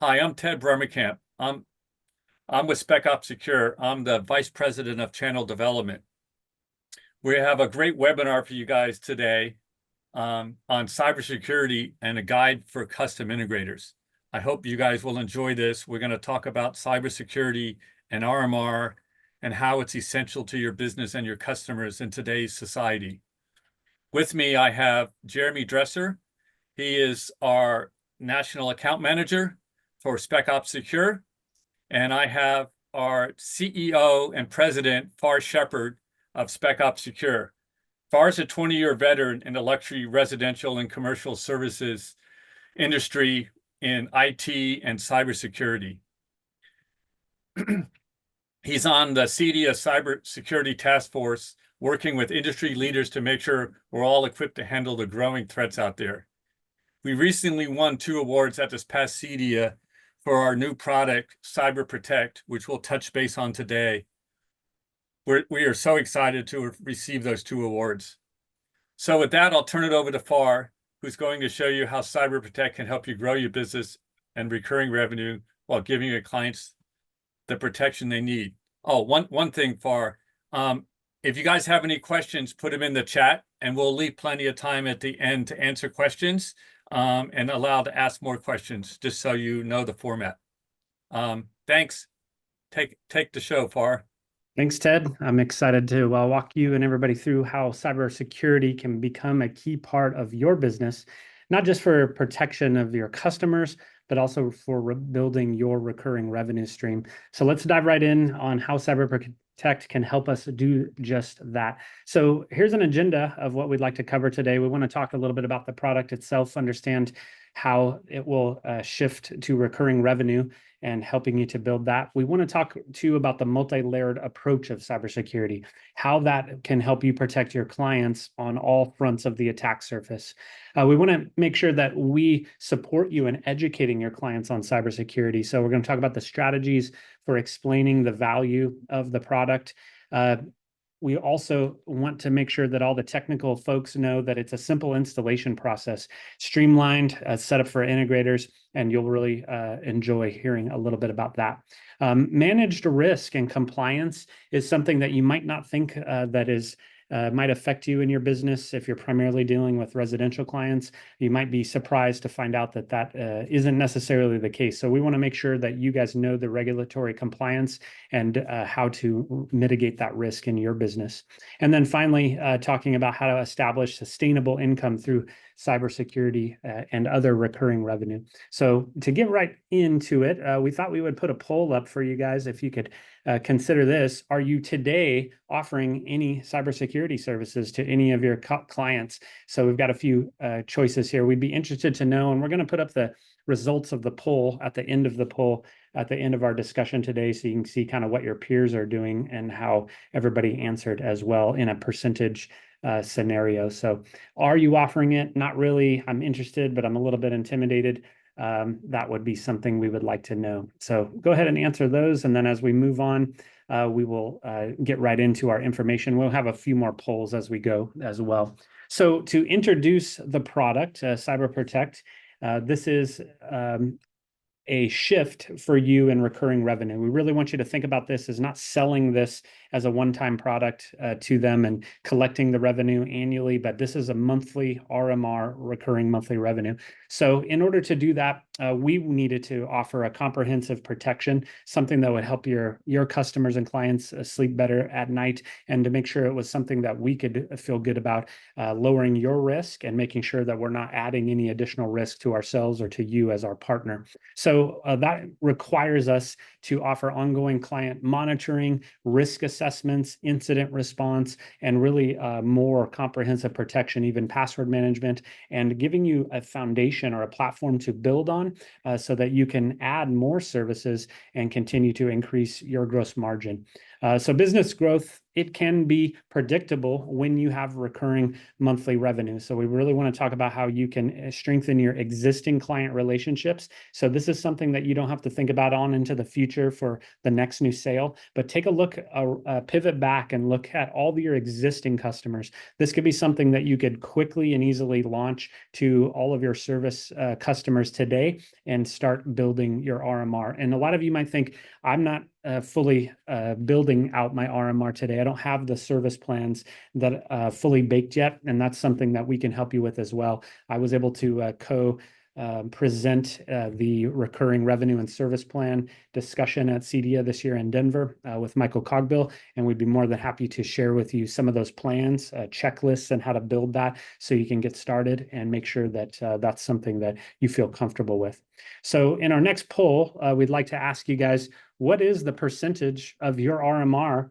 Hi, I'm Ted Bremerkamp. I'm with SpecOps Secure. I'm the Vice President of Channel Development. We have a great webinar for you guys today on cybersecurity and a guide for custom integrators. I hope you guys will enjoy this. We're going to talk about cybersecurity and RMR and how it's essential to your business and your customers in today's society. With me, I have Jeremy Dresser. He is our National Account Manager for SpecOps Secure. And I have our CEO and President, Far Shepard of SpecOps Secure. Far is a 20-year veteran in the luxury residential and commercial services industry in IT and cybersecurity. He's on the CEDIA Cybersecurity Task Force, working with industry leaders to make sure we're all equipped to handle the growing threats out there. We recently won 2 awards at this past CEDIA for our new product, Cyber Protect, which we'll touch base on today. We are so excited to receive those 2 awards. So with that, I'll turn it over to Far, who's going to show you how Cyber Protect can help you grow your business and recurring revenue while giving your clients the protection they need. Oh, one thing, Far. If you guys have any questions, put them in the chat, and we'll leave plenty of time at the end to answer questions. And allowed to ask more questions, just so you know the format. Thanks. Take the show, Far. Thanks, Ted. I'm excited to walk you and everybody through how cybersecurity can become a key part of your business, not just for protection of your customers, but also for building your recurring revenue stream. So let's dive right in on how Cyber Protect can help us do just that. So here's an agenda of what we'd like to cover today. We want to talk a little bit about the product itself, understand how it will shift to recurring revenue and helping you to build that. We want to talk to you about the multi-layered approach of cybersecurity, how that can help you protect your clients on all fronts of the attack surface. We want to make sure that we support you in educating your clients on cybersecurity. So we're going to talk about the strategies for explaining the value of the product. We also want to make sure that all the technical folks know that it's a simple installation process, streamlined, setup for integrators, and you'll really enjoy hearing a little bit about that. Managed risk and compliance is something that you might not think that is might affect you in your business. If you're primarily dealing with residential clients, you might be surprised to find out that that isn't necessarily the case. So we want to make sure that you guys know the regulatory compliance and how to mitigate that risk in your business. And then finally, talking about how to establish sustainable income through cybersecurity and other recurring revenue. So to get right into it, we thought we would put a poll up for you guys. If you could consider this: are you today offering any cybersecurity services to any of your clients? So we've got a few choices here. We'd be interested to know, and we're going to put up the results of the poll at the end of the poll, at the end of our discussion today, so you can see kind of what your peers are doing and how everybody answered as well in a percentage scenario. So are you offering it? Not really. I'm interested, but I'm a little bit intimidated. That would be something we would like to know. So go ahead and answer those. And then as we move on, we will get right into our information. We'll have a few more polls as we go as well. So to introduce the product, Cyber Protect, this is a shift for you in recurring revenue. We really want you to think about this as not selling this as a one-time product to them and collecting the revenue annually, but this is a monthly RMR, recurring monthly revenue. So in order to do that, we needed to offer a comprehensive protection, something that would help your customers and clients sleep better at night, and to make sure it was something that we could feel good about, lowering your risk and making sure that we're not adding any additional risk to ourselves or to you as our partner. So that requires us to offer ongoing client monitoring, risk assessments, incident response, and really more comprehensive protection, even password management, and giving you a foundation or a platform to build on so that you can add more services and continue to increase your gross margin. So business growth it can be predictable when you have recurring monthly revenue. So we really want to talk about how you can strengthen your existing client relationships. So this is something that you don't have to think about on into the future for the next new sale, but take a look, pivot back and look at all of your existing customers. This could be something that you could quickly and easily launch to all of your service customers today and start building your RMR. And a lot of you might think, I'm not fully building out my RMR today. I don't have the service plans that fully baked yet, and that's something that we can help you with as well. I was able to present the recurring revenue and service plan discussion at CEDIA this year in Denver with Michael Cogbill, and we'd be more than happy to share with you some of those plans, checklists, and how to build that so you can get started and make sure that that's something that you feel comfortable with. So in our next poll, we'd like to ask you guys, what is the percentage of your RMR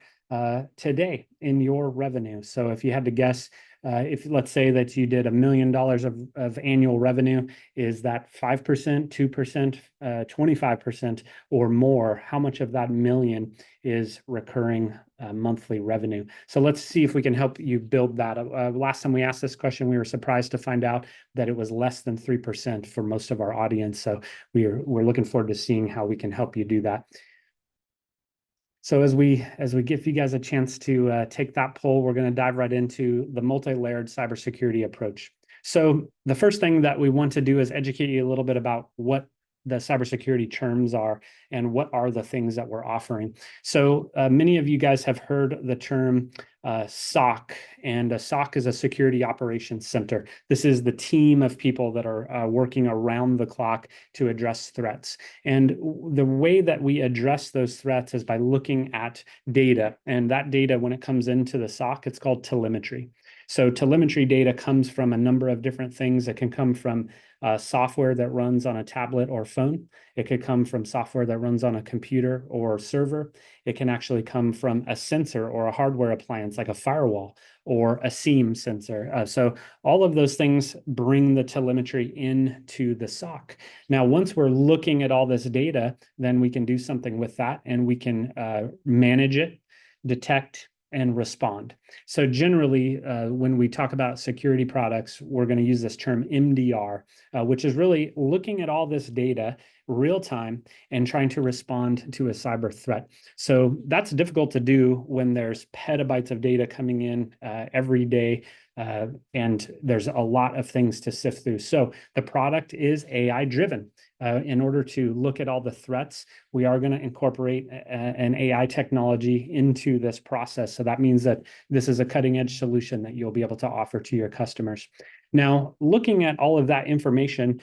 today in your revenue? So if you had to guess, if let's say that you did $1 million of annual revenue, is that 5%, 2%, 25% or more? How much of that million is recurring monthly revenue? So let's see if we can help you build that. Last time we asked this question, we were surprised to find out that it was less than 3% for most of our audience. So we're looking forward to seeing how we can help you do that. So as we give you guys a chance to take that poll, we're going to dive right into the multi-layered cybersecurity approach. So the first thing that we want to do is educate you a little bit about what the cybersecurity terms are and what are the things that we're offering. So many of you guys have heard the term SOC, and a SOC is a security operations center. This is the team of people that are working around the clock to address threats. And the way that we address those threats is by looking at data. And that data, when it comes into the SOC, it's called telemetry. So telemetry data comes from a number of different things. It can come from software that runs on a tablet or phone. It could come from software that runs on a computer or server. It can actually come from a sensor or a hardware appliance like a firewall or a SIEM sensor. So all of those things bring the telemetry into the SOC. Now, once we're looking at all this data, then we can do something with that, and we can manage it, detect, and respond. So generally, when we talk about security products, we're going to use this term MDR, which is really looking at all this data real time and trying to respond to a cyber threat. So that's difficult to do when there's petabytes of data coming in every day, and there's a lot of things to sift through. So the product is AI driven. In order to look at all the threats, we are going to incorporate an AI technology into this process. So that means that this is a cutting edge solution that you'll be able to offer to your customers. Now, looking at all of that information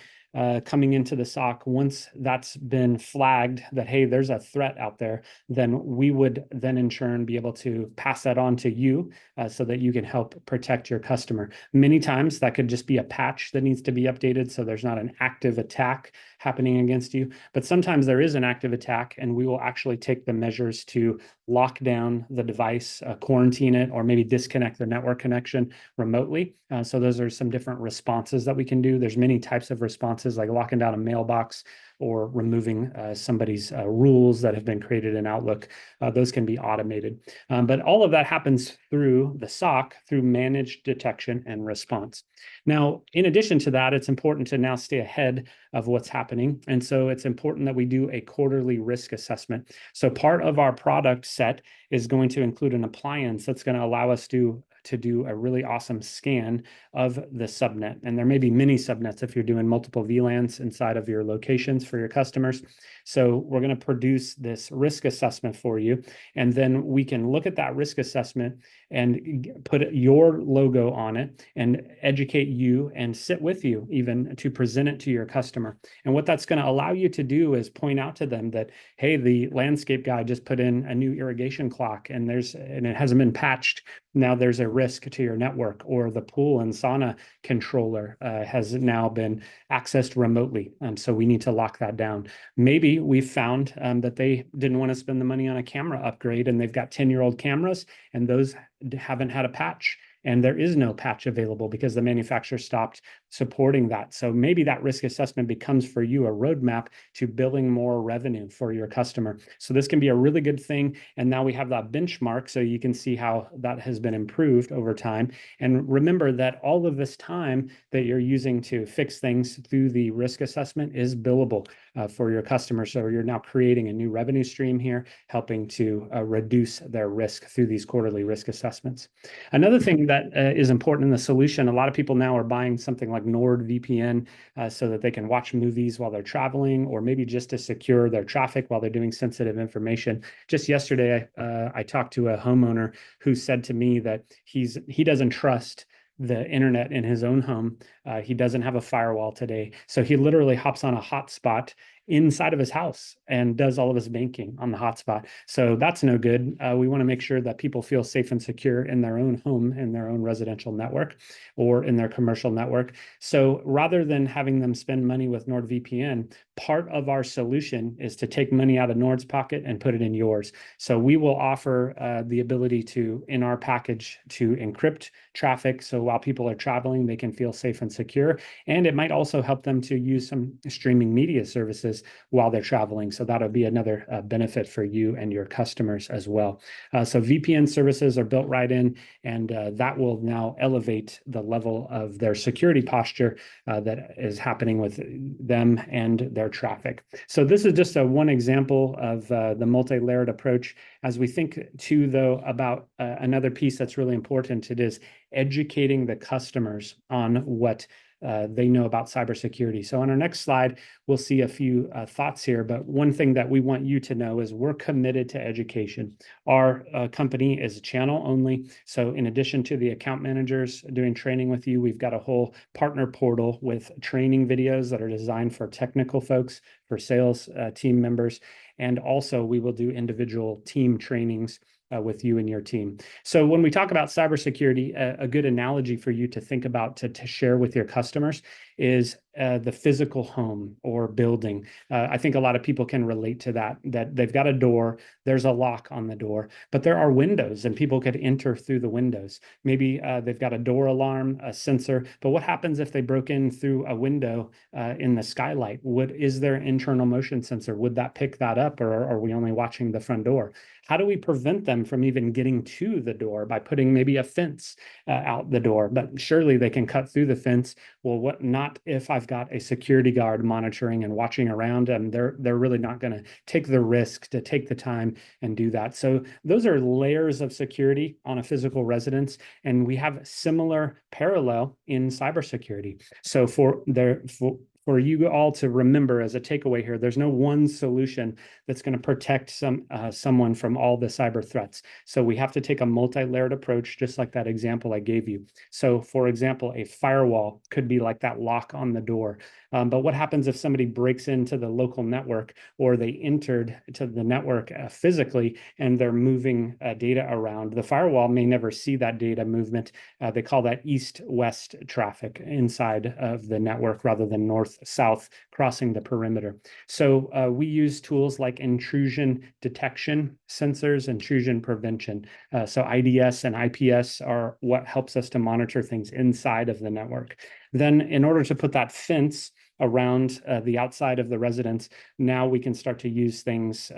coming into the SOC, once that's been flagged that, hey, there's a threat out there, then we would then in turn be able to pass that on to you so that you can help protect your customer. Many times that could just be a patch that needs to be updated so there's not an active attack happening against you. But sometimes there is an active attack, and we will actually take the measures to lock down the device, quarantine it, or maybe disconnect the network connection remotely. So those are some different responses that we can do. There's many types of responses, like locking down a mailbox or removing somebody's rules that have been created in Outlook. Those can be automated. But all of that happens through the SOC, through managed detection and response. Now, in addition to that, it's important to now stay ahead of what's happening. And so it's important that we do a quarterly risk assessment. So part of our product set is going to include an appliance that's going to allow us to do a really awesome scan of the subnet. And there may be many subnets if you're doing multiple VLANs inside of your locations for your customers. So we're going to produce this risk assessment for you. And then we can look at that risk assessment and put your logo on it and educate you and sit with you even to present it to your customer. And what that's going to allow you to do is point out to them that, hey, the landscape guy just put in a new irrigation clock and it hasn't been patched. Now there's a risk to your network, or the pool and sauna controller has now been accessed remotely. So we need to lock that down. Maybe we found that they didn't want to spend the money on a camera upgrade, and they've got 10-year-old cameras, and those haven't had a patch. And there is no patch available because the manufacturer stopped supporting that. So maybe that risk assessment becomes for you a roadmap to building more revenue for your customer. So this can be a really good thing. And now we have that benchmark so you can see how that has been improved over time. And remember that all of this time that you're using to fix things through the risk assessment is billable for your customers. So you're now creating a new revenue stream here, helping to reduce their risk through these quarterly risk assessments. Another thing that is important in the solution, a lot of people now are buying something like NordVPN so that they can watch movies while they're traveling, or maybe just to secure their traffic while they're doing sensitive information. Just yesterday, I talked to a homeowner who said to me that he doesn't trust the internet in his own home. He doesn't have a firewall today. So he literally hops on a hotspot inside of his house and does all of his banking on the hotspot. So that's no good. We want to make sure that people feel safe and secure in their own home, in their own residential network, or in their commercial network. So rather than having them spend money with NordVPN, part of our solution is to take money out of Nord's pocket and put it in yours. So we will offer the ability to, in our package, to encrypt traffic. So while people are traveling, they can feel safe and secure. And it might also help them to use some streaming media services while they're traveling. So that'll be another benefit for you and your customers as well. So VPN services are built right in, and that will now elevate the level of their security posture that is happening with them and their traffic. So this is just one example of the multi-layered approach. As we think too, though, about another piece that's really important, it is educating the customers on what they know about cybersecurity. So on our next slide, we'll see a few thoughts here. But one thing that we want you to know is we're committed to education. Our company is channel only. So in addition to the account managers doing training with you, we've got a whole partner portal with training videos that are designed for technical folks, for sales team members. And also we will do individual team trainings with you and your team. So when we talk about cybersecurity, a good analogy for you to think about to share with your customers is the physical home or building. I think a lot of people can relate to that they've got a door, there's a lock on the door, but there are windows and people could enter through the windows. Maybe they've got a door alarm, a sensor, but what happens if they broke in through a window in the skylight? Is there internal motion sensor? Would that pick that up, or are we only watching the front door? How do we prevent them from even getting to the door? By putting maybe a fence out the door, but surely they can cut through the fence. Well, what not if I've got a security guard monitoring and watching around, and they're really not going to take the risk to take the time and do that. So those are layers of security on a physical residence, and we have similar parallel in cybersecurity. So for you all to remember as a takeaway here, there's no one solution that's going to protect someone from all the cyber threats. So we have to take a multi-layered approach, just like that example I gave you. So for example, a firewall could be like that lock on the door. But what happens if somebody breaks into the local network, or they entered to the network physically and they're moving data around? The firewall may never see that data movement. They call that east-west traffic inside of the network rather than north-south crossing the perimeter. So we use tools like intrusion detection sensors, intrusion prevention. So IDS and IPS are what helps us to monitor things inside of the network. Then in order to put that fence around the outside of the residence, now we can start to use things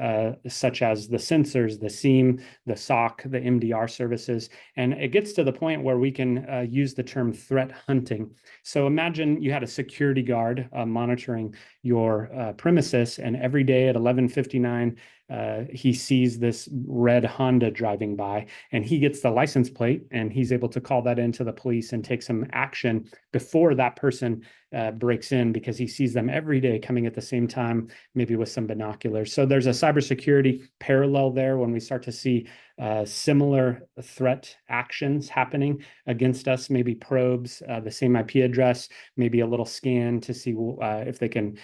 such as the sensors, the SIEM, the SOC, the MDR services. And it gets to the point where we can use the term threat hunting. So imagine you had a security guard monitoring your premises, and every day at 11:59, he sees this red Honda driving by, and he gets the license plate, and he's able to call that into the police and take some action before that person breaks in, because he sees them every day coming at the same time, maybe with some binoculars. So there's a cybersecurity parallel there when we start to see similar threat actions happening against us, maybe probes, the same IP address, maybe a little scan to see if they can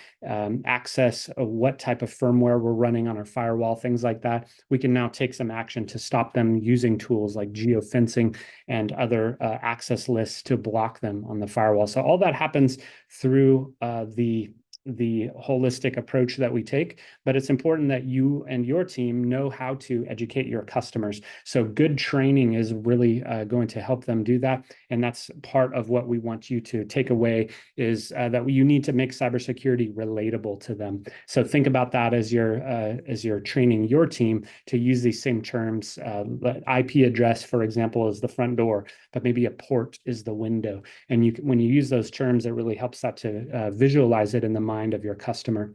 access what type of firmware we're running on our firewall, things like that. We can now take some action to stop them using tools like geofencing and other access lists to block them on the firewall. So all that happens through the the holistic approach that we take, but it's important that you and your team know how to educate your customers. So good training is really going to help them do that. And that's part of what we want you to take away is that you need to make cybersecurity relatable to them. So think about that as you're training your team to use these same terms. IP address, for example, is the front door, but maybe a port is the window. And when you use those terms, it really helps that to visualize it in the mind of your customer.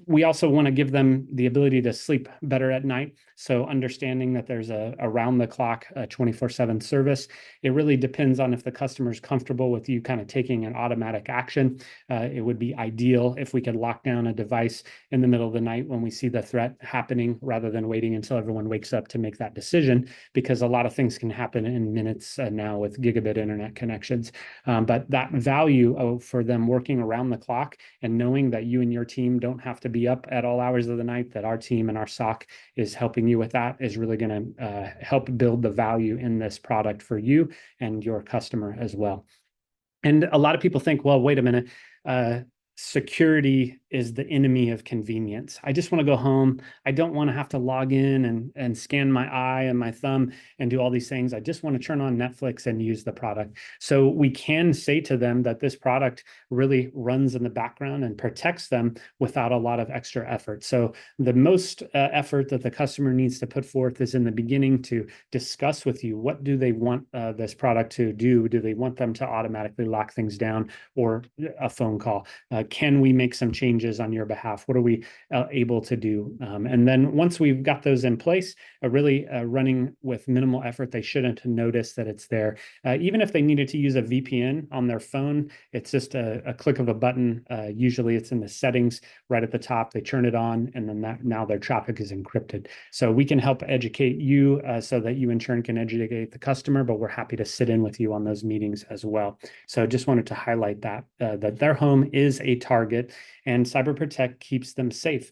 We also want to give them the ability to sleep better at night. So understanding that there's a around-the-clock 24/7 service. It really depends on if the customer is comfortable with you kind of taking an automatic action. It would be ideal if we could lock down a device in the middle of the night when we see the threat happening, rather than waiting until everyone wakes up to make that decision, because a lot of things can happen in minutes now with gigabit internet connections. But that value for them working around the clock and knowing that you and your team don't have to be up at all hours of the night, that our team and our SOC is helping you with that, is really going to help build the value in this product for you and your customer as well. And a lot of people think, well, wait a minute, security is the enemy of convenience. I just want to go home. I don't want to have to log in and scan my eye and my thumb and do all these things. I just want to turn on Netflix and use the product. So we can say to them that this product really runs in the background and protects them without a lot of extra effort. So the most effort that the customer needs to put forth is in the beginning to discuss with you, what do they want this product to do? Do they want them to automatically lock things down, or a phone call? Can we make some changes on your behalf? What are we able to do? And then once we've got those in place, really running with minimal effort, they shouldn't notice that it's there. Even if they needed to use a VPN on their phone, it's just a click of a button. Usually it's in the settings right at the top. They turn it on, and then now their traffic is encrypted. So we can help educate you so that you in turn can educate the customer, but we're happy to sit in with you on those meetings as well. So just wanted to highlight that their home is a target, and CyberProtect keeps them safe.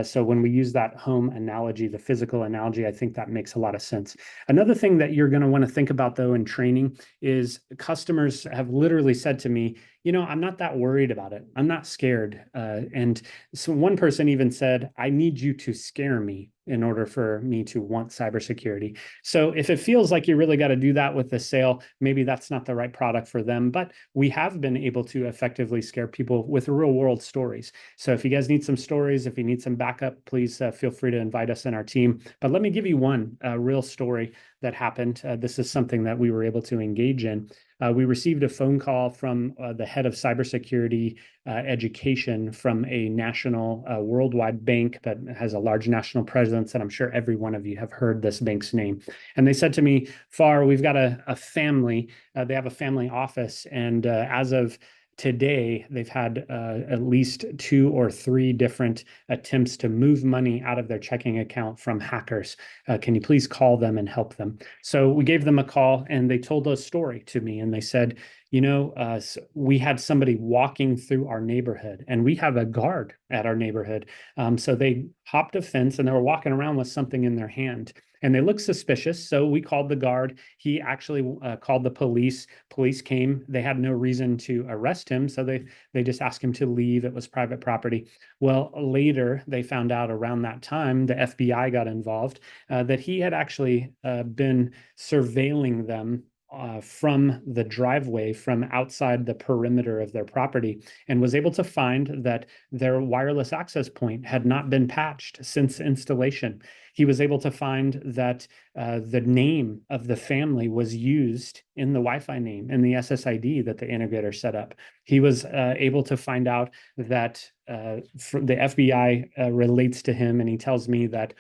So when we use that home analogy, the physical analogy, I think that makes a lot of sense. Another thing that you're going to want to think about, though, in training is customers have literally said to me, I'm not that worried about it. I'm not scared. And so one person even said, I need you to scare me in order for me to want cybersecurity. So if it feels like you really got to do that with the sale, maybe that's not the right product for them. But we have been able to effectively scare people with real world stories. So if you guys need some stories, if you need some backup, please feel free to invite us in our team. But let me give you one real story that happened. This is something that we were able to engage in. We received a phone call from the head of cybersecurity education from a national worldwide bank that has a large national presence, and I'm sure every one of you have heard this bank's name. And they said to me, Far, we've got a family. They have a family office, and as of today, they've had at least 2 or 3 different attempts to move money out of their checking account from hackers. Can you please call them and help them? So we gave them a call, and they told a story to me, and they said, we had somebody walking through our neighborhood, and we have a guard at our neighborhood. So they hopped a fence, and they were walking around with something in their hand. And they looked suspicious, so we called the guard. He actually called the police. Police came. They had no reason to arrest him, so they just asked him to leave. It was private property. Well, later, they found out around that time, the FBI got involved, that he had actually been surveilling them from the driveway, from outside the perimeter of their property, and was able to find that their wireless access point had not been patched since installation. He was able to find that the name of the family was used in the Wi-Fi name and the SSID that the integrator set up. He was able to find out that the FBI relates to him, and he tells me that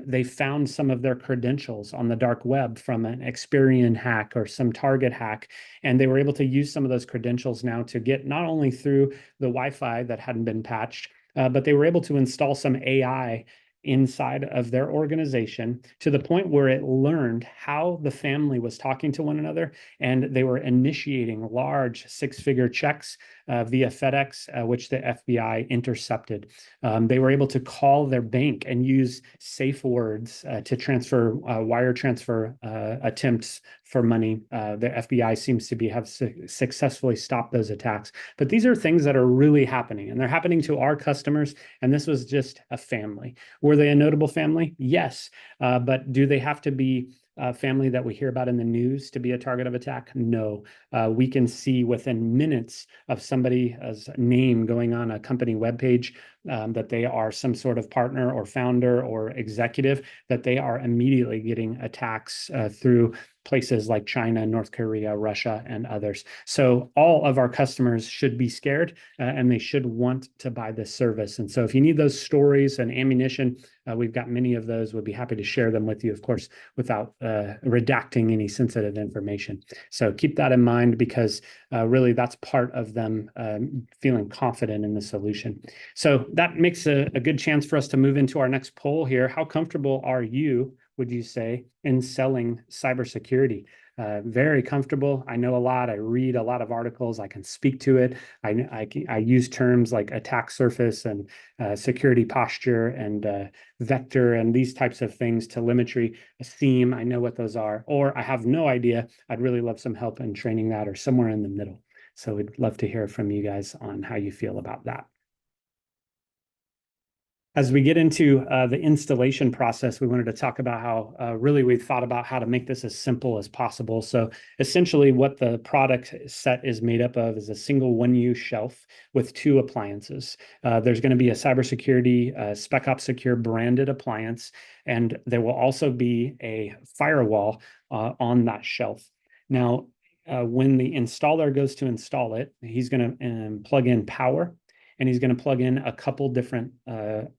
they found some of their credentials on the dark web from an Experian hack or some Target hack, and they were able to use some of those credentials now to get not only through the Wi-Fi that hadn't been patched, but they were able to install some AI inside of their organization to the point where it learned how the family was talking to one another, and they were initiating large six-figure checks via FedEx, which the FBI intercepted. They were able to call their bank and use safe words to transfer wire transfer attempts for money. The FBI seems to have successfully stopped those attacks. But these are things that are really happening, and they're happening to our customers. And this was just a family. Were they a notable family? Yes. But do they have to be a family that we hear about in the news to be a target of attack? No. We can see within minutes of somebody's name going on a company webpage that they are some sort of partner or founder or executive, that they are immediately getting attacks through places like China, North Korea, Russia, and others. So all of our customers should be scared and they should want to buy this service. And so if you need those stories and ammunition, we've got many of those. We'd be happy to share them with you, of course, without redacting any sensitive information. So keep that in mind, because really that's part of them feeling confident in the solution. So that makes a good chance for us to move into our next poll here. How comfortable are you, would you say, in selling cybersecurity? Very comfortable. I know a lot. I read a lot of articles. I can speak to it. I use terms like attack surface and security posture and vector and these types of things, telemetry, SIEM. I know what those are. Or I have no idea. I'd really love some help in training that, or somewhere in the middle. So we'd love to hear from you guys on how you feel about that. As we get into the installation process, we wanted to talk about how really we thought about how to make this as simple as possible. So essentially what the product set is made up of is a single one-use shelf with two appliances. There's going to be a cybersecurity SpecOps Secure branded appliance, and there will also be a firewall on that shelf. Now, when the installer goes to install it, he's going to plug in power, and he's going to plug in a couple different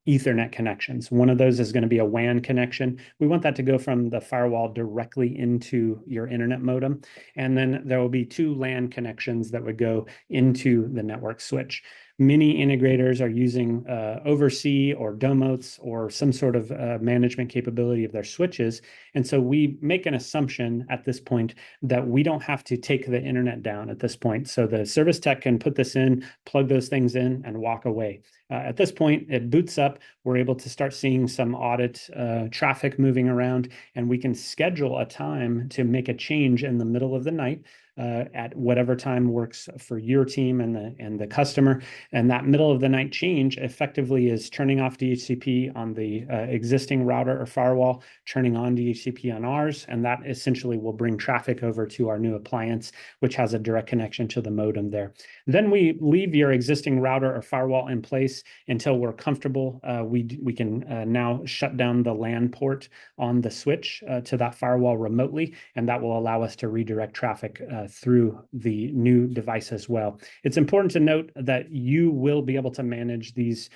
Ethernet connections. One of those is going to be a WAN connection. We want that to go from the firewall directly into your internet modem. And then there will be two LAN connections that would go into the network switch. Many integrators are using OvrC or Domotz or some sort of management capability of their switches. And so we make an assumption at this point that we don't have to take the internet down at this point. So the service tech can put this in, plug those things in, and walk away. At this point, it boots up. We're able to start seeing some audit traffic moving around, and we can schedule a time to make a change in the middle of the night at whatever time works for your team and the customer. And that middle of the night change effectively is turning off DHCP on the existing router or firewall, turning on DHCP on ours, and that essentially will bring traffic over to our new appliance, which has a direct connection to the modem there. Then we leave your existing router or firewall in place until we're comfortable. We can now shut down the LAN port on the switch to that firewall remotely, and that will allow us to redirect traffic through the new device as well. It's important to note that you will be able to manage this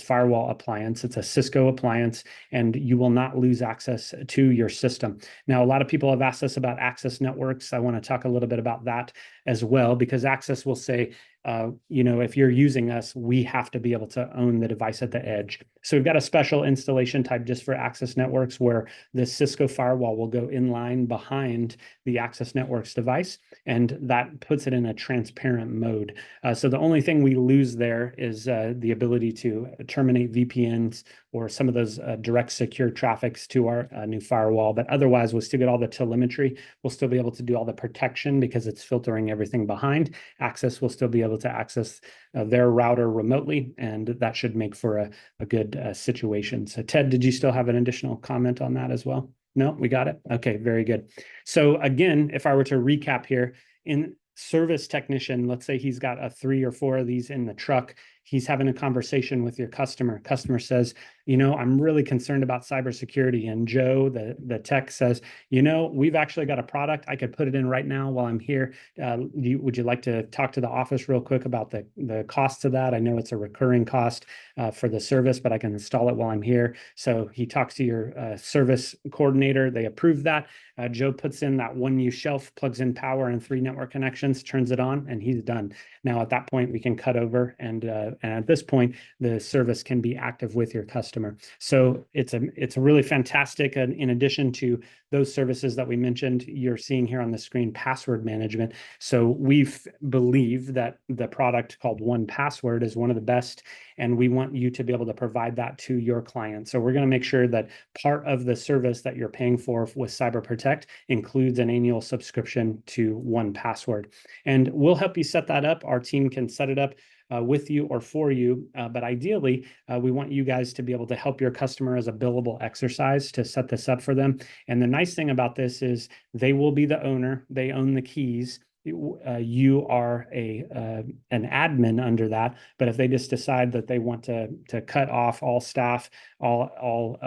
firewall appliance. It's a Cisco appliance, and you will not lose access to your system. Now, a lot of people have asked us about access networks. I want to talk a little bit about that as well, because access will say, if you're using us, we have to be able to own the device at the edge. So we've got a special installation type just for access networks, where the Cisco firewall will go in line behind the access networks device, and that puts it in a transparent mode. So the only thing we lose there is the ability to terminate VPNs or some of those direct secure traffics to our new firewall. But otherwise, we'll still get all the telemetry. We'll still be able to do all the protection because it's filtering everything behind. Access will still be able to access their router remotely, and that should make for a good situation. So Ted, did you still have an additional comment on that as well? No, we got it. Okay, very good. So again, if I were to recap here, in service technician, let's say he's got 3 or 4 of these in the truck. He's having a conversation with your customer. Customer says, I'm really concerned about cybersecurity. And Joe, the tech, says, we've actually got a product. I could put it in right now while I'm here. Would you like to talk to the office real quick about the cost of that? I know it's a recurring cost for the service, but I can install it while I'm here. So he talks to your service coordinator. They approve that. Joe puts in that one-use shelf, plugs in power and 3 network connections, turns it on, and he's done. Now, at that point, we can cut over and and at this point, the service can be active with your customer. So it's a really fantastic, in addition to those services that we mentioned, you're seeing here on the screen, password management. So we believe that the product called 1Password is one of the best, and we want you to be able to provide that to your clients. So we're going to make sure that part of the service that you're paying for with Cyber Protect includes an annual subscription to 1Password. And we'll help you set that up. Our team can set it up with you or for you. But ideally, we want you guys to be able to help your customer as a billable exercise to set this up for them. And the nice thing about this is they will be the owner. They own the keys. You are an admin under that, but if they just decide that they want to cut off all staff, all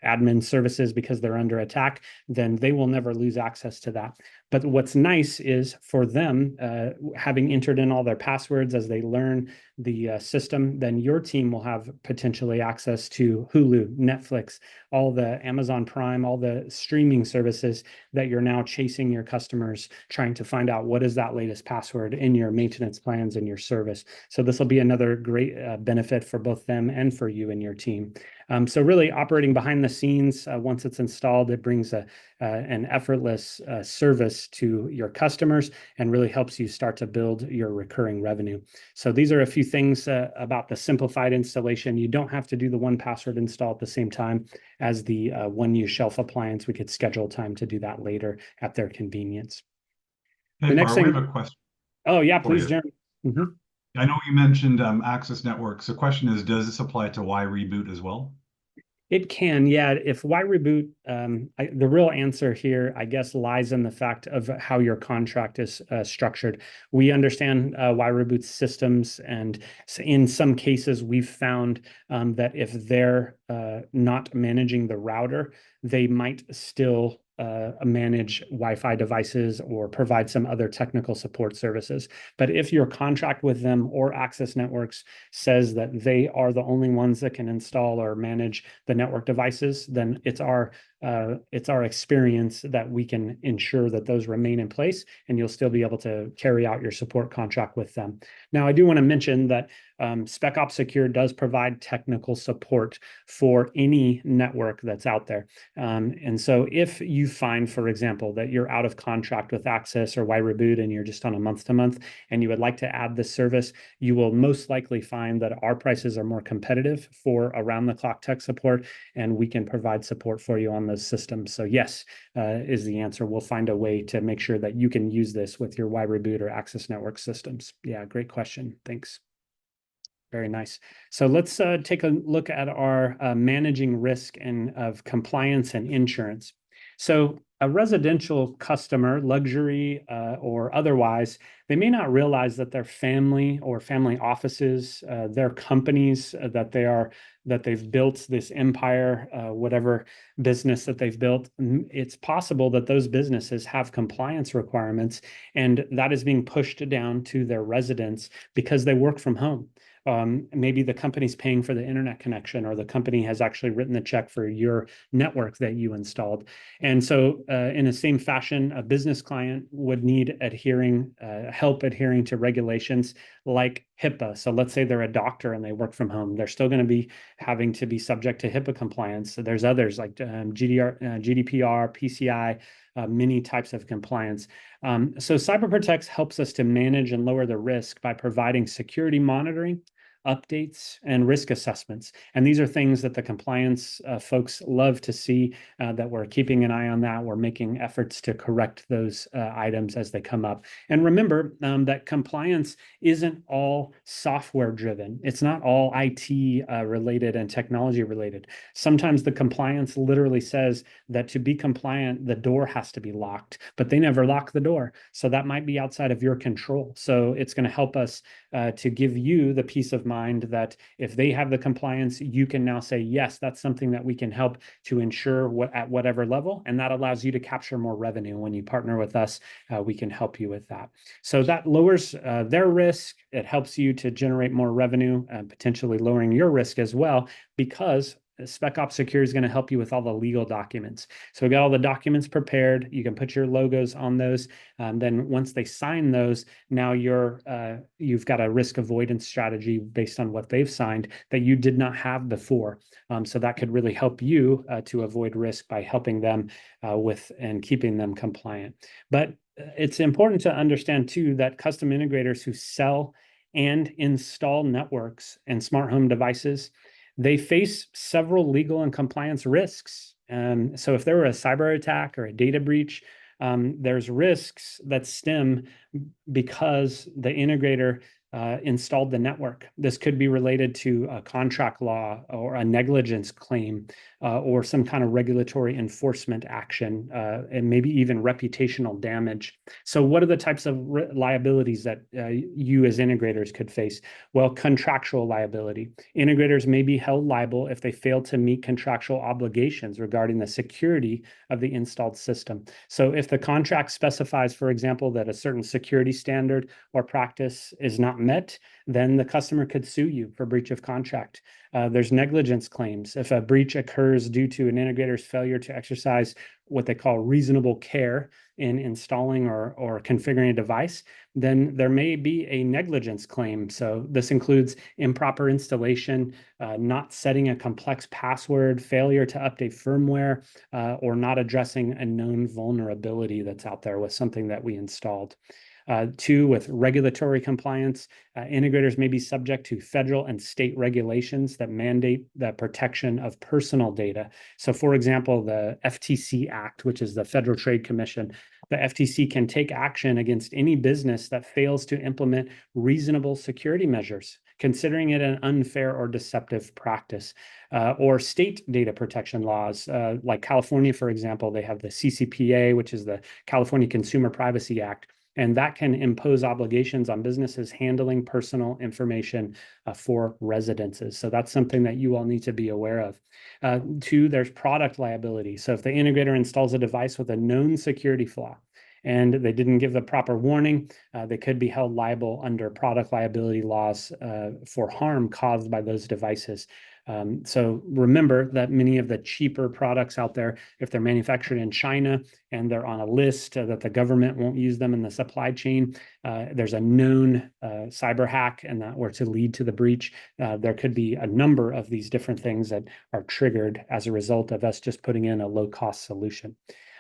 admin services because they're under attack, then they will never lose access to that. But what's nice is for them, having entered in all their passwords as they learn the system, then your team will have potentially access to Hulu, Netflix, all the Amazon Prime, all the streaming services that you're now chasing your customers, trying to find out what is that latest password in your maintenance plans and your service. So this will be another great benefit for both them and for you and your team. So really operating behind the scenes, once it's installed, it brings an effortless service to your customers and really helps you start to build your recurring revenue. So these are a few things about the simplified installation. You don't have to do the 1Password install at the same time as the One Shelf appliance. We could schedule time to do that later at their convenience. Hey, The next Far, we thing. have a question Oh yeah, for please, you. Jeremy. Mhm. I know you mentioned Access Networks. The question is, does this apply to Y-Reboot as well? It can, yeah. If Y-Reboot, the real answer here, I guess, lies in the fact of how your contract is structured. We understand Y-Reboot systems, and in some cases, we've found that if they're not managing the router, they might still manage Wi-Fi devices or provide some other technical support services. But if your contract with them or Access Networks says that they are the only ones that can install or manage the network devices, then it's our experience that we can ensure that those remain in place, and you'll still be able to carry out your support contract with them. Now, I do want to mention that SpecOps Secure does provide technical support for any network that's out there. And so if you find, for example, that you're out of contract with Access or Y-Reboot and you're just on a month-to-month and you would like to add this service, you will most likely find that our prices are more competitive for around-the-clock tech support, and we can provide support for you on those systems. So yes, is the answer. We'll find a way to make sure that you can use this with your Y-Reboot or Access Network systems. Yeah, great question. Thanks. Very nice. So let's take a look at our managing risk and of compliance and insurance. So a residential customer, luxury or otherwise, they may not realize that their family or family offices, their companies that they've built this empire, whatever business that they've built, it's possible that those businesses have compliance requirements, and that is being pushed down to their residents because they work from home. Maybe the company's paying for the internet connection, or the company has actually written the check for your network that you installed. And so in the same fashion, a business client would need help adhering to regulations like HIPAA. So let's say they're a doctor and they work from home. They're still going to be having to be subject to HIPAA compliance. So there's others like GDPR, PCI, many types of compliance. So Cyber Protect helps us to manage and lower the risk by providing security monitoring, updates, and risk assessments. And these are things that the compliance folks love to see, that we're keeping an eye on that. We're making efforts to correct those items as they come up. And remember that compliance isn't all software driven. It's not all IT related and technology related. Sometimes the compliance literally says that to be compliant, the door has to be locked, but they never lock the door. So that might be outside of your control. So it's going to help us to give you the peace of mind that if they have the compliance, you can now say, yes, that's something that we can help to ensure at whatever level. And that allows you to capture more revenue. When you partner with us, we can help you with that. So that lowers their risk. It helps you to generate more revenue, potentially lowering your risk as well, because Spec Ops Secure is going to help you with all the legal documents. So we got all the documents prepared. You can put your logos on those. Then once they sign those, now you've got a risk avoidance strategy based on what they've signed that you did not have before. So that could really help you to avoid risk by helping them with and keeping them compliant. But it's important to understand too that custom integrators who sell and install networks and smart home devices, they face several legal and compliance risks. So if there were a cyber attack or a data breach, there's risks that stem because the integrator installed the network. This could be related to a contract law or a negligence claim or some kind of regulatory enforcement action and maybe even reputational damage. So what are the types of liabilities that you as integrators could face? Well, contractual liability. Integrators may be held liable if they fail to meet contractual obligations regarding the security of the installed system. So if the contract specifies, for example, that a certain security standard or practice is not met, then the customer could sue you for breach of contract. There's negligence claims. If a breach occurs due to an integrator's failure to exercise what they call reasonable care in installing or configuring a device, then there may be a negligence claim. So this includes improper installation, not setting a complex password, failure to update firmware, or not addressing a known vulnerability that's out there with something that we installed. Two, with regulatory compliance, integrators may be subject to federal and state regulations that mandate the protection of personal data. So for example, the FTC Act, which is the Federal Trade Commission, the FTC can take action against any business that fails to implement reasonable security measures, considering it an unfair or deceptive practice. Or state data protection laws, like California, for example, they have the CCPA, which is the California Consumer Privacy Act. And that can impose obligations on businesses handling personal information for residences. So that's something that you all need to be aware of. Two, there's product liability. So if the integrator installs a device with a known security flaw and they didn't give the proper warning, they could be held liable under product liability laws for harm caused by those devices. So remember that many of the cheaper products out there, if they're manufactured in China and they're on a list that the government won't use them in the supply chain, there's a known cyber hack and that were to lead to the breach, there could be a number of these different things that are triggered as a result of us just putting in a low-cost solution.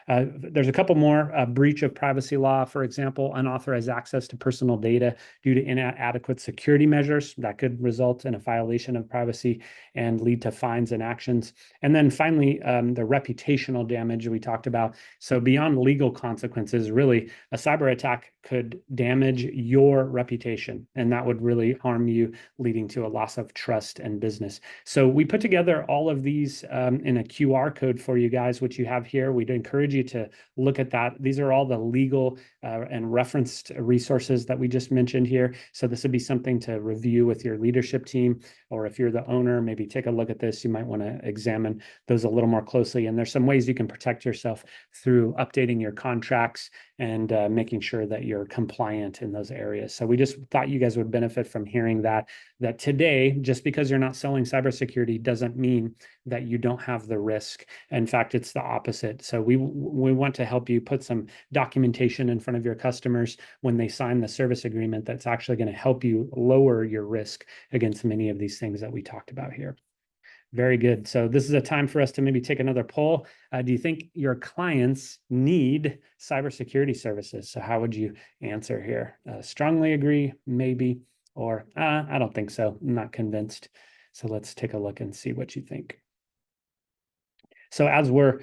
There's a couple more. Breach of privacy law, for example, unauthorized access to personal data due to inadequate security measures that could result in a violation of privacy and lead to fines and actions. And then finally, the reputational damage we talked about. So beyond legal consequences, really, a cyber attack could damage your reputation, and that would really harm you, leading to a loss of trust and business. So we put together all of these in a QR code for you guys, which you have here. We'd encourage you to look at that. These are all the legal and referenced resources that we just mentioned here. So this would be something to review with your leadership team, or if you're the owner, maybe take a look at this. You might want to examine those a little more closely. And there's some ways you can protect yourself through updating your contracts and making sure that you're compliant in those areas. So we just thought you guys would benefit from hearing that today, just because you're not selling cybersecurity doesn't mean that you don't have the risk. In fact, it's the opposite. So we want to help you put some documentation in front of your customers when they sign the service agreement that's actually going to help you lower your risk against many of these things that we talked about here. Very good. So this is a time for us to maybe take another poll. Do you think your clients need cybersecurity services? So how would you answer here? Strongly agree, maybe, or I don't think so. I'm not convinced. So let's take a look and see what you think. So as we're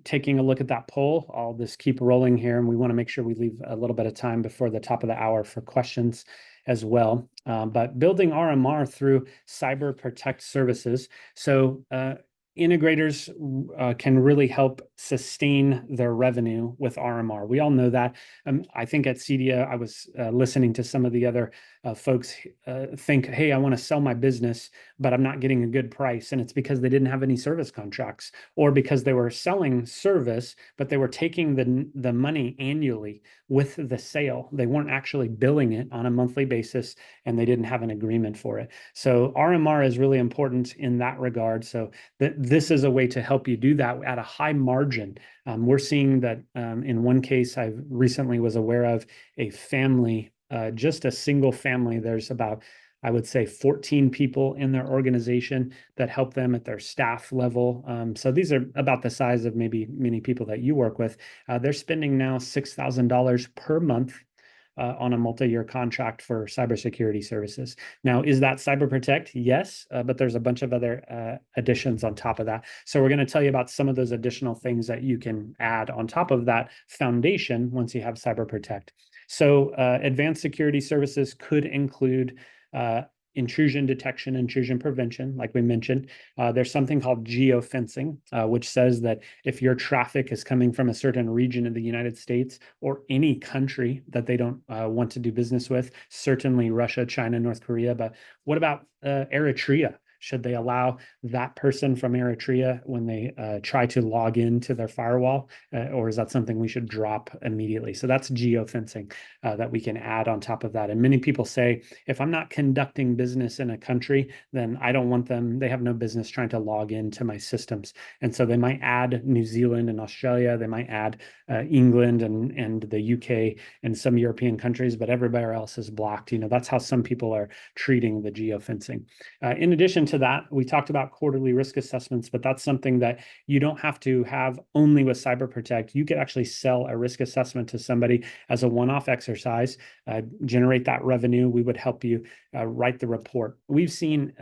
taking a look at that poll, I'll just keep rolling here, and we want to make sure we leave a little bit of time before the top of the hour for questions as well. But building RMR through Cyber Protect services. So integrators can really help sustain their revenue with RMR. We all know that. I think at CEDIA, I was listening to some of the other folks think, hey, I want to sell my business, but I'm not getting a good price. And it's because they didn't have any service contracts, or because they were selling service, but they were taking the money annually with the sale. They weren't actually billing it on a monthly basis, and they didn't have an agreement for it. So RMR is really important in that regard. So this is a way to help you do that at a high margin. We're seeing that in one case I recently was aware of, a family, just a single family. There's about, I would say, 14 people in their organization that help them at their staff level. So these are about the size of maybe many people that you work with. They're spending now $6,000 per month on a multi-year contract for cybersecurity services. Now, is that Cyber Protect? Yes, but there's a bunch of other additions on top of that. So we're going to tell you about some of those additional things that you can add on top of that foundation once you have Cyber Protect. So advanced security services could include intrusion detection, intrusion prevention, like we mentioned. There's something called geofencing, which says that if your traffic is coming from a certain region of the United States or any country that they don't want to do business with, certainly Russia, China, North Korea, but what about Eritrea? Should they allow that person from Eritrea when they try to log into their firewall, or is that something we should drop immediately? So that's geofencing that we can add on top of that. And many people say, if I'm not conducting business in a country, then I don't want them, they have no business trying to log into my systems. And so they might add New Zealand and Australia, they might add England and the UK and some European countries, but everybody else is blocked. You know, that's how some people are treating the geofencing. In addition to that, we talked about quarterly risk assessments, but that's something that you don't have to have only with Cyber Protect. You could actually sell a risk assessment to somebody as a one-off exercise, generate that revenue. We would help you write the report. We've seen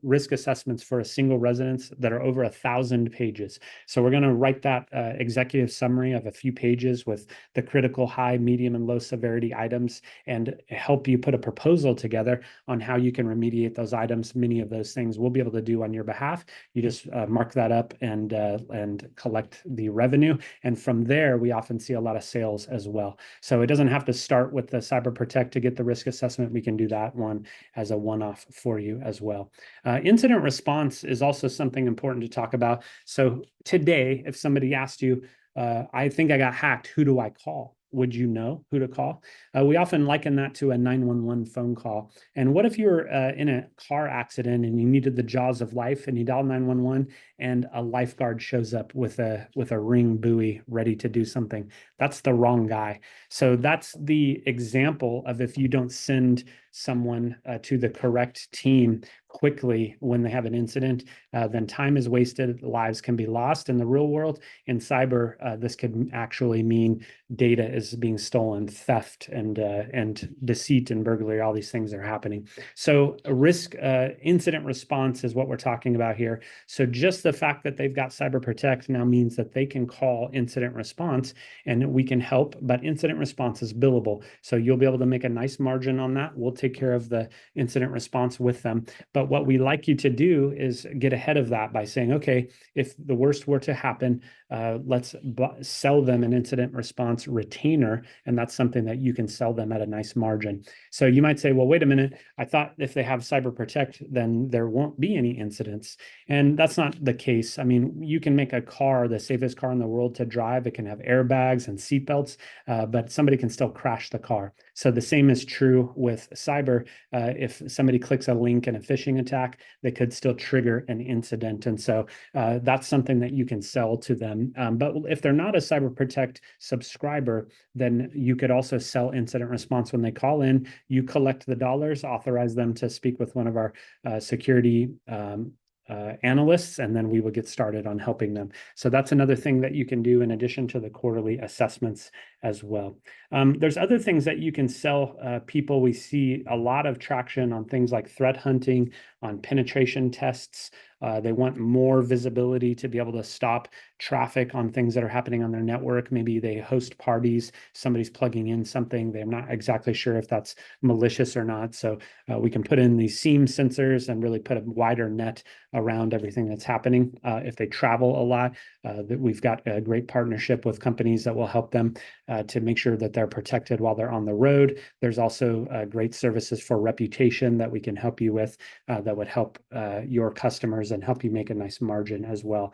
risk assessments for a single residence that are over 1,000 pages. So we're going to write that executive summary of a few pages with the critical, high, medium, and low severity items, and help you put a proposal together on how you can remediate those items. Many of those things we'll be able to do on your behalf. You just mark that up and collect the revenue. And from there, we often see a lot of sales as well. So it doesn't have to start with the Cyber Protect to get the risk assessment. We can do that one as a one-off for you as well. Incident response is also something important to talk about. So today, if somebody asked you, I think I got hacked, who do I call? Would you know who to call? We often liken that to a 911 phone call. And what if you're in a car accident and you needed the jaws of life and you dial 911 and a lifeguard shows up with a ring buoy ready to do something? That's the wrong guy. So that's the example of if you don't send someone to the correct team quickly when they have an incident, then time is wasted, lives can be lost in the real world. In cyber, this could actually mean data is being stolen, theft and deceit and burglary, all these things are happening. So risk incident response is what we're talking about here. So just the fact that they've got Cyber Protect now means that they can call incident response and we can help, but incident response is billable. So you'll be able to make a nice margin on that. We'll take care of the incident response with them. But what we like you to do is get ahead of that by saying, okay, if the worst were to happen, let's sell them an incident response retainer. And that's something that you can sell them at a nice margin. So you might say, well, wait a minute, I thought if they have Cyber Protect, then there won't be any incidents. And that's not the case. I mean, you can make a car the safest car in the world to drive. It can have airbags and seatbelts, but somebody can still crash the car. So the same is true with cyber. If somebody clicks a link in a phishing attack, they could still trigger an incident. And so that's something that you can sell to them. But if they're not a Cyber Protect subscriber, then you could also sell incident response when they call in. You collect the dollars, authorize them to speak with one of our security analysts, and then we will get started on helping them. So that's another thing that you can do in addition to the quarterly assessments as well. There's other things that you can sell people. We see a lot of traction on things like threat hunting, on penetration tests. They want more visibility to be able to stop traffic on things that are happening on their network. Maybe they host parties, somebody's plugging in something. They're not exactly sure if that's malicious or not. So we can put in these SIEM sensors and really put a wider net around everything that's happening. If they travel a lot, that we've got a great partnership with companies that will help them to make sure that they're protected while they're on the road. There's also great services for reputation that we can help you with that would help your customers and help you make a nice margin as well.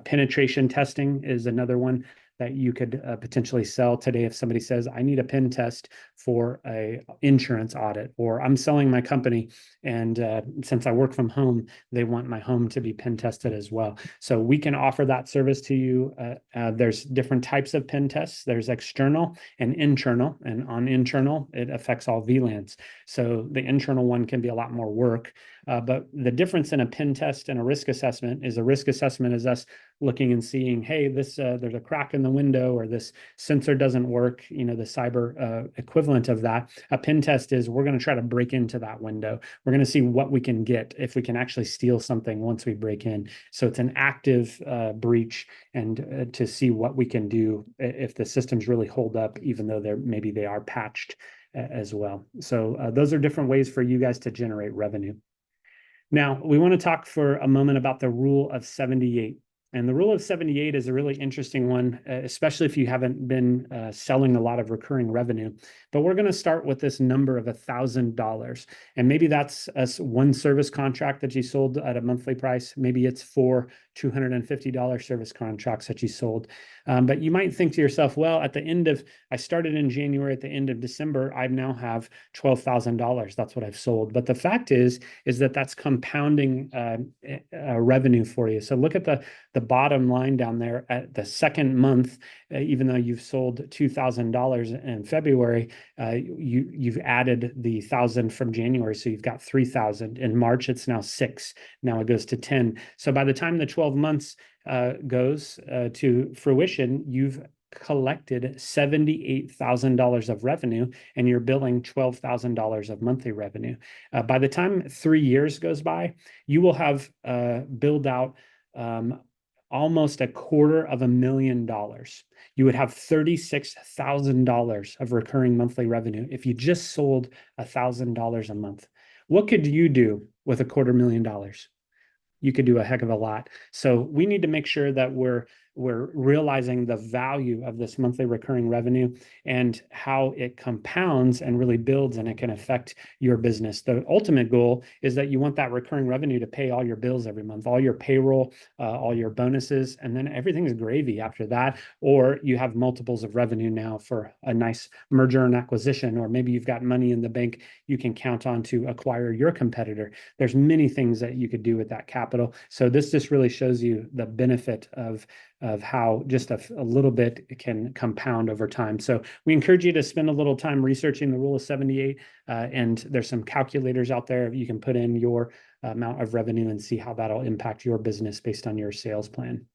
Penetration testing is another one that you could potentially sell today. If somebody says, I need a pen test for a insurance audit, or I'm selling my company and since I work from home, they want my home to be pen tested as well. So we can offer that service to you. There's different types of pen tests. There's external and internal, and on internal, it affects all VLANs. So the internal one can be a lot more work. But the difference in a pen test and a risk assessment is a risk assessment is us looking and seeing, hey, this there's a crack in the window, or this sensor doesn't work, the cyber equivalent of that. A pen test is we're going to try to break into that window. We're going to see what we can get, if we can actually steal something once we break in. So it's an active breach, and to see what we can do if the systems really hold up, even though maybe they are patched as well. So those are different ways for you guys to generate revenue. Now, we want to talk for a moment about the rule of 78. And the rule of 78 is a really interesting one, especially if you haven't been selling a lot of recurring revenue. But we're going to start with this number of $1,000. And maybe that's one service contract that you sold at a monthly price. Maybe it's 4 $250 service contracts that you sold. But you might think to yourself, well, I started in January, at the end of December, I now have $12,000. That's what I've sold. But the fact is that that's compounding revenue for you. So look at the bottom line down there at the second month, even though you've sold $2,000 in February, you've added the 1,000 from January. So you've got 3,000. In March, it's now 6. Now it goes to 10. So by the time the 12 months goes to fruition, you've collected $78,000 of revenue, and you're billing $12,000 of monthly revenue. By the time 3 years goes by, you will have billed out almost $250,000. You would have $36,000 of recurring monthly revenue if you just sold $1,000 a month. What could you do with $250,000? You could do a heck of a lot. So we need to make sure that we're realizing the value of this monthly recurring revenue and how it compounds and really builds, and it can affect your business. The ultimate goal is that you want that recurring revenue to pay all your bills every month, all your payroll, all your bonuses, and then everything is gravy after that. Or you have multiples of revenue now for a nice merger and acquisition, or maybe you've got money in the bank you can count on to acquire your competitor. There's many things that you could do with that capital. So this just really shows you the benefit of how just a little bit can compound over time. So we encourage you to spend a little time researching the rule of 78. And there's some calculators out there. You can put in your amount of revenue and see how that'll impact your business based on your sales plan.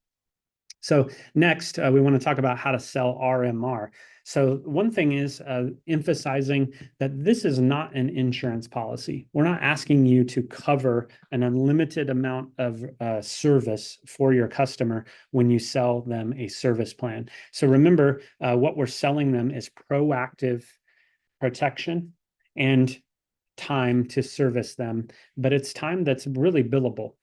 So next, we want to talk about how to sell RMR. So one thing is emphasizing that this is not an insurance policy. We're not asking you to cover an unlimited amount of service for your customer when you sell them a service plan. So remember, what we're selling them is proactive protection and time to service them, but it's time that's really billable.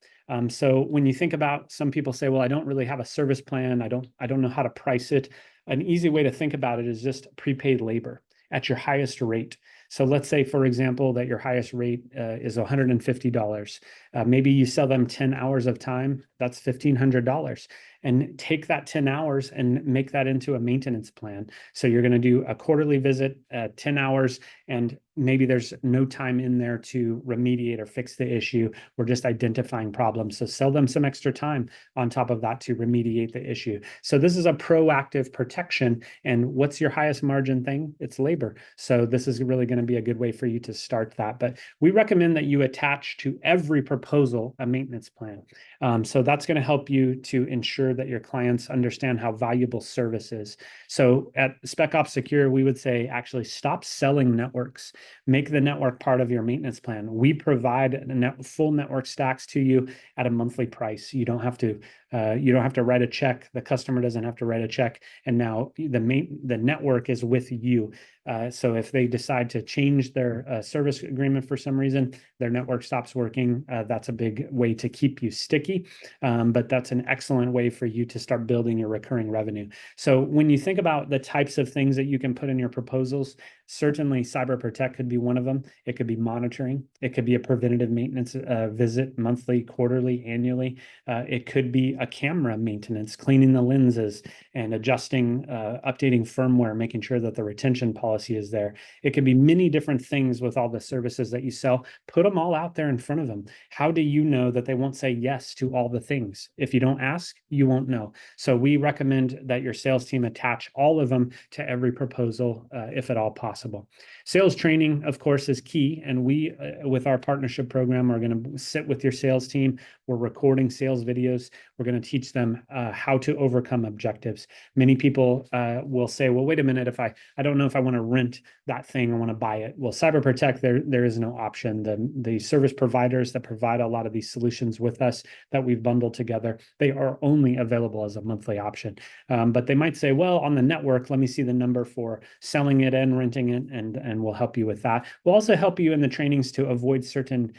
So when you think about, some people say, well, I don't really have a service plan. I don't know how to price it. An easy way to think about it is just prepaid labor at your highest rate. So let's say, for example, that your highest rate is $150. Maybe you sell them 10 hours of time. That's $1,500. And take that 10 hours and make that into a maintenance plan. So you're going to do a quarterly visit, 10 hours, and maybe there's no time in there to remediate or fix the issue. We're just identifying problems. So sell them some extra time on top of that to remediate the issue. So this is a proactive protection. And what's your highest margin thing? It's labor. So this is really going to be a good way for you to start that. But we recommend that you attach to every proposal a maintenance plan. So that's going to help you to ensure that your clients understand how valuable service is. So at Spec Ops Secure, we would say, actually stop selling networks. Make the network part of your maintenance plan. We provide full network stacks to you at a monthly price. You don't have to write a check. The customer doesn't have to write a check. And now the network is with you. So if they decide to change their service agreement for some reason, their network stops working. That's a big way to keep you sticky. but that's an excellent way for you to start building your recurring revenue. So when you think about the types of things that you can put in your proposals, certainly Cyber Protect could be one of them. It could be monitoring. It could be a preventative maintenance visit monthly, quarterly, annually. It could be a camera maintenance, cleaning the lenses and adjusting, updating firmware, making sure that the retention policy is there. It could be many different things with all the services that you sell. Put them all out there in front of them. How do you know that they won't say yes to all the things? If you don't ask, you won't know. So we recommend that your sales team attach all of them to every proposal, if at all possible. Sales training, of course, is key. And we, with our partnership program, are going to sit with your sales team. We're recording sales videos. We're going to teach them how to overcome objectives. Many people will say, well, wait a minute, if I don't know if I want to rent that thing, I want to buy it. Well, Cyber Protect, there is no option. The service providers that provide a lot of these solutions with us that we've bundled together, they are only available as a monthly option. But they might say, well, on the network, let me see the number for selling it and renting it, and we'll help you with that. We'll also help you in the trainings to avoid certain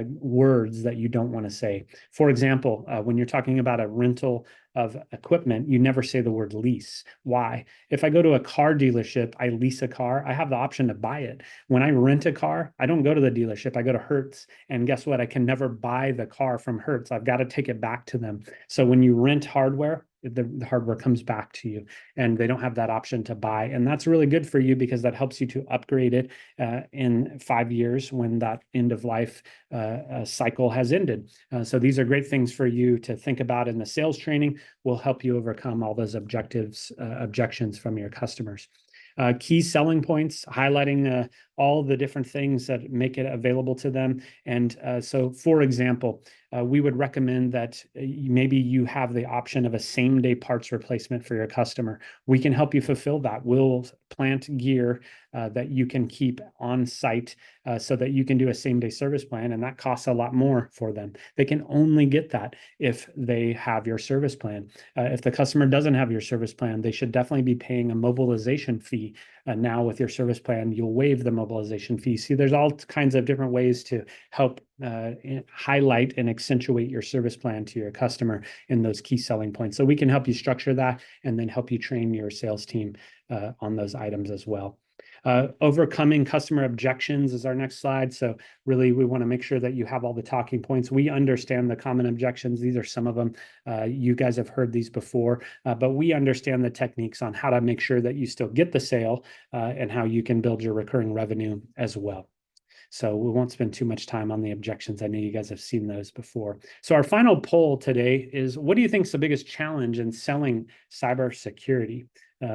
words that you don't want to say. For example, when you're talking about a rental of equipment, you never say the word lease. Why? If I go to a car dealership, I lease a car, I have the option to buy it. When I rent a car, I don't go to the dealership, I go to Hertz. And guess what? I can never buy the car from Hertz. I've got to take it back to them. So when you rent hardware, the hardware comes back to you, and they don't have that option to buy. And that's really good for you because that helps you to upgrade it in 5 years when that end of life cycle has ended. So these are great things for you to think about in the sales training. Will help you overcome all those objections from your customers. Key selling points, highlighting all the different things that make it available to them. And so, for example, we would recommend that maybe you have the option of a same-day parts replacement for your customer. We can help you fulfill that. We'll plant gear that you can keep on site so that you can do a same-day service plan, and that costs a lot more for them. They can only get that if they have your service plan. If the customer doesn't have your service plan, they should definitely be paying a mobilization fee. Now with your service plan, you'll waive the mobilization fee. See, there's all kinds of different ways to help highlight and accentuate your service plan to your customer in those key selling points. So we can help you structure that and then help you train your sales team on those items as well. Overcoming customer objections is our next slide. So really, we want to make sure that you have all the talking points. We understand the common objections. These are some of them. You guys have heard these before, but we understand the techniques on how to make sure that you still get the sale and how you can build your recurring revenue as well. So we won't spend too much time on the objections. I know you guys have seen those before. So our final poll today is, what do you think is the biggest challenge in selling cybersecurity?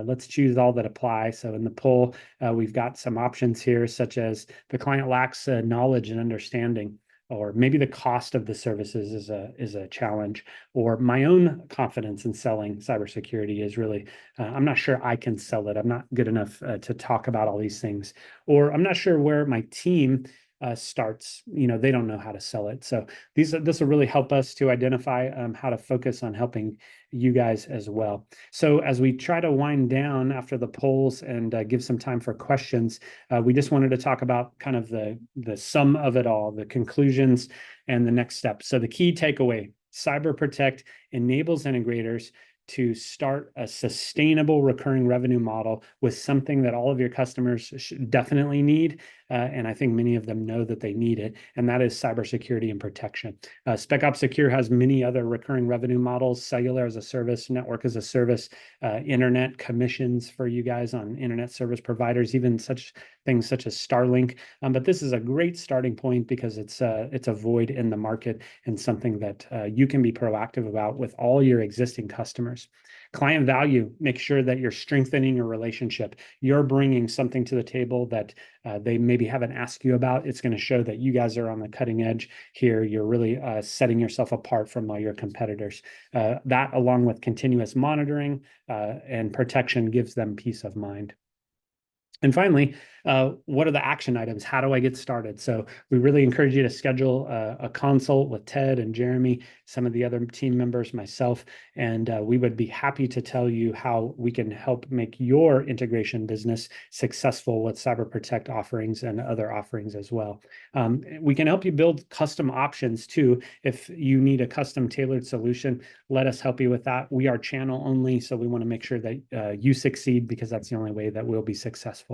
Let's choose all that apply. So in the poll, we've got some options here, such as the client lacks knowledge and understanding, or maybe the cost of the services is a challenge, or my own confidence in selling cybersecurity is really, I'm not sure I can sell it. I'm not good enough to talk about all these things, or I'm not sure where my team starts. They don't know how to sell it. So this will really help us to identify how to focus on helping you guys as well. So as we try to wind down after the polls and give some time for questions, we just wanted to talk about kind of the sum of it all, the conclusions and the next steps. So the key takeaway: Cyber Protect enables integrators to start a sustainable recurring revenue model with something that all of your customers should definitely need. And I think many of them know that they need it, and that is cybersecurity and protection. SpecOps Secure has many other recurring revenue models: cellular as a service, network as a service, internet commissions for you guys on internet service providers, even such things such as Starlink. But this is a great starting point because it's a void in the market and something that you can be proactive about with all your existing customers. Client value: make sure that you're strengthening your relationship. You're bringing something to the table that they maybe haven't asked you about. It's going to show that you guys are on the cutting edge here. You're really setting yourself apart from all your competitors. That, along with continuous monitoring and protection, gives them peace of mind. And finally, what are the action items? How do I get started? So we really encourage you to schedule a consult with Ted and Jeremy, some of the other team members, myself, and we would be happy to tell you how we can help make your integration business successful with Cyber Protect offerings and other offerings as well. We can help you build custom options too. If you need a custom tailored solution, let us help you with that. We are channel only, so we want to make sure that you succeed, because that's the only way that we'll be successful.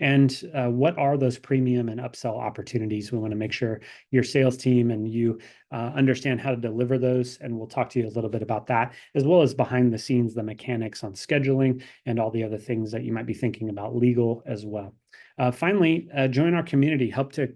And what are those premium and upsell opportunities? We want to make sure your sales team and you understand how to deliver those. And we'll talk to you a little bit about that, as well as behind the scenes, the mechanics on scheduling and all the other things that you might be thinking about, legal as well. Finally, join our community. Help to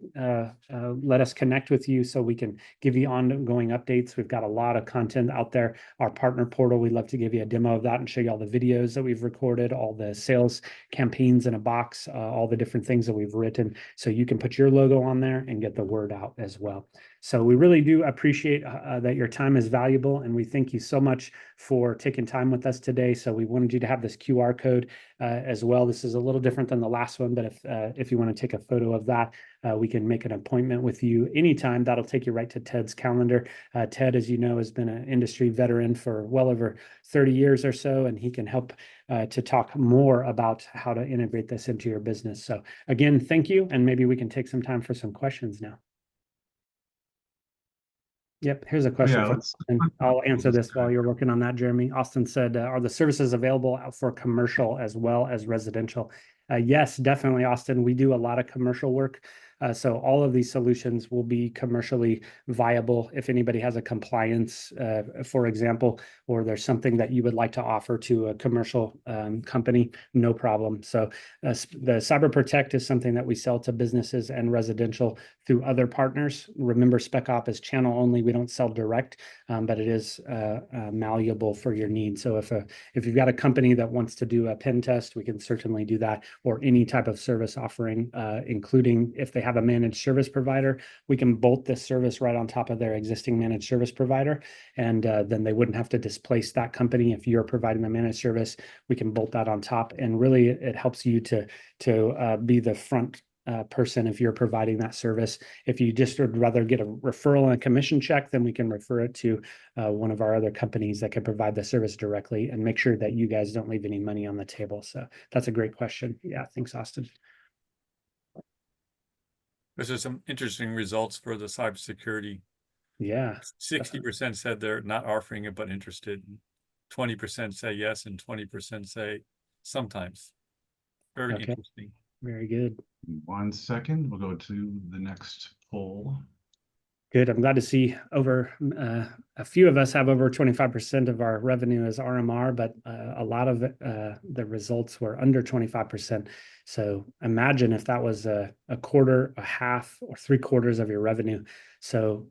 let us connect with you so we can give you ongoing updates. We've got a lot of content out there. Our partner portal, we'd love to give you a demo of that and show you all the videos that we've recorded, all the sales campaigns in a box, all the different things that we've written, so you can put your logo on there and get the word out as well. So we really do appreciate that your time is valuable, and we thank you so much for taking time with us today. So we wanted you to have this QR code as well. This is a little different than the last one, but if you want to take a photo of that, we can make an appointment with you anytime. That'll take you right to Ted's calendar. Ted, as you know, has been an industry veteran for well over 30 years or so, and he can help to talk more about how to integrate this into your business. So again, thank you, and maybe we can take some time for some questions now. Yep, here's a question Yeah, from let's. Austin. I'll answer this while you're working on that, Jeremy. Austin said, are the services available for commercial as well as residential? Yes, definitely, Austin. We do a lot of commercial work. So all of these solutions will be commercially viable. If anybody has a compliance, for example, or there's something that you would like to offer to a commercial company, no problem. So the Cyber Protect is something that we sell to businesses and residential through other partners. Remember, SpecOp is channel only. We don't sell direct, but it is malleable for your needs. So if you've got a company that wants to do a pen test, we can certainly do that, or any type of service offering, including if they have a managed service provider, we can bolt this service right on top of their existing managed service provider. And then they wouldn't have to displace that company. If you're providing the managed service, we can bolt that on top. And really, it helps you to be the front person if you're providing that service. If you just would rather get a referral and a commission check, then we can refer it to one of our other companies that can provide the service directly and make sure that you guys don't leave any money on the table. So that's a great question. Yeah, thanks, Austin. Those are some interesting results for the cybersecurity. Yeah. 60% said they're not offering it, but interested. 20% say yes, and 20% say sometimes. Very Okay. interesting. Very good. 1 second, we'll go to the next poll. Good. I'm glad to see over a few of us have over 25% of our revenue as RMR, but a lot of the results were under 25%. So imagine if that was a quarter, a half, or 3/4 of your revenue. So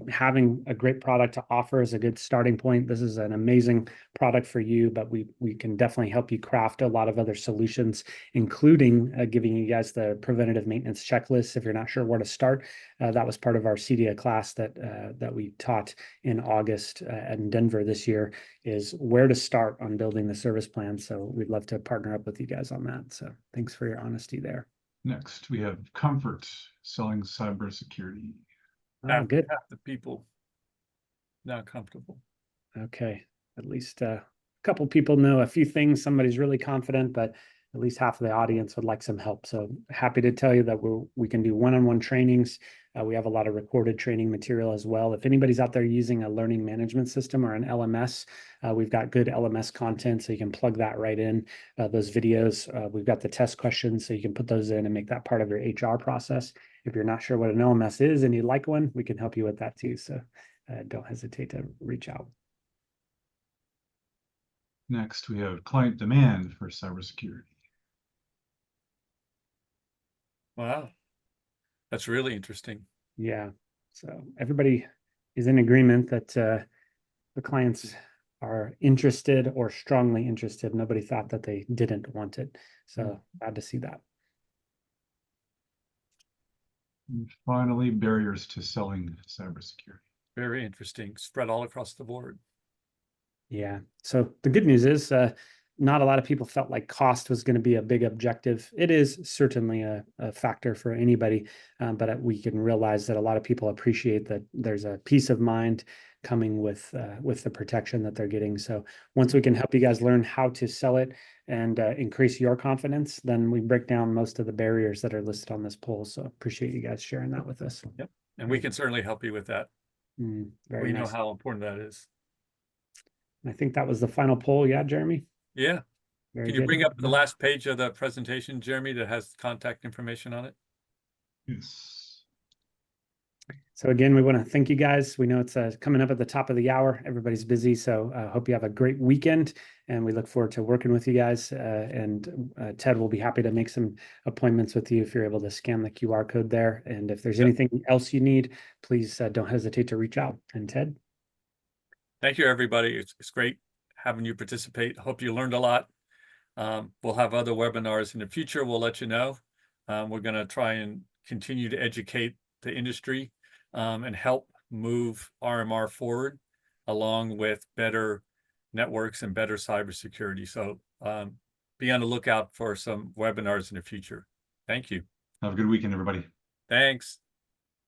having a great product to offer is a good starting point. This is an amazing product for you, but we can definitely help you craft a lot of other solutions, including giving you guys the preventative maintenance checklist if you're not sure where to start. That was part of our CEDIA class that we taught in August in Denver this year, is where to start on building the service plan. So we'd love to partner up with you guys on that. So thanks for your honesty there. Next, we have Comfort selling cybersecurity. Oh, good. Half the people not comfortable. Okay. At least a couple people know a few things. Somebody's really confident, but at least half of the audience would like some help. So happy to tell you that we can do one-on-one trainings. We have a lot of recorded training material as well. If anybody's out there using a learning management system or an LMS, we've got good LMS content, so you can plug that right in. Those videos, we've got the test questions, so you can put those in and make that part of your HR process. If you're not sure what an LMS is and you'd like one, we can help you with that too. So don't hesitate to reach out. Next, we have client demand for cybersecurity. Wow. That's really interesting. Yeah. So everybody is in agreement that the clients are interested or strongly interested. Nobody thought that they didn't want it. So glad to see that. And finally, barriers to selling cybersecurity. Very interesting. Spread all across the board. Yeah. So the good news is not a lot of people felt like cost was going to be a big objective. It is certainly a factor for anybody, but we can realize that a lot of people appreciate that there's a peace of mind coming with the protection that they're getting. So once we can help you guys learn how to sell it and increase your confidence, then we break down most of the barriers that are listed on this poll. So appreciate you guys sharing that with us. Yep. And we can certainly help you with that. Very We know nice. how important that is. I think that was the final poll. Yeah, Jeremy? Yeah. Very Can you good. bring up the last page of the presentation, Jeremy, that has contact information on it? Yes. So again, we want to thank you guys. We know it's coming up at the top of the hour. Everybody's busy, so I hope you have a great weekend, and we look forward to working with you guys. And Ted will be happy to make some appointments with you if you're able to scan the QR code there. And if there's Yep. anything else you need, please don't hesitate to reach out. And Ted? Thank you, everybody. It's great having you participate. Hope you learned a lot. We'll have other webinars in the future. We'll let you know. We're going to try and continue to educate the industry and help move RMR forward along with better networks and better cybersecurity. So be on the lookout for some webinars in the future. Thank you. Have a good weekend, everybody. Thanks.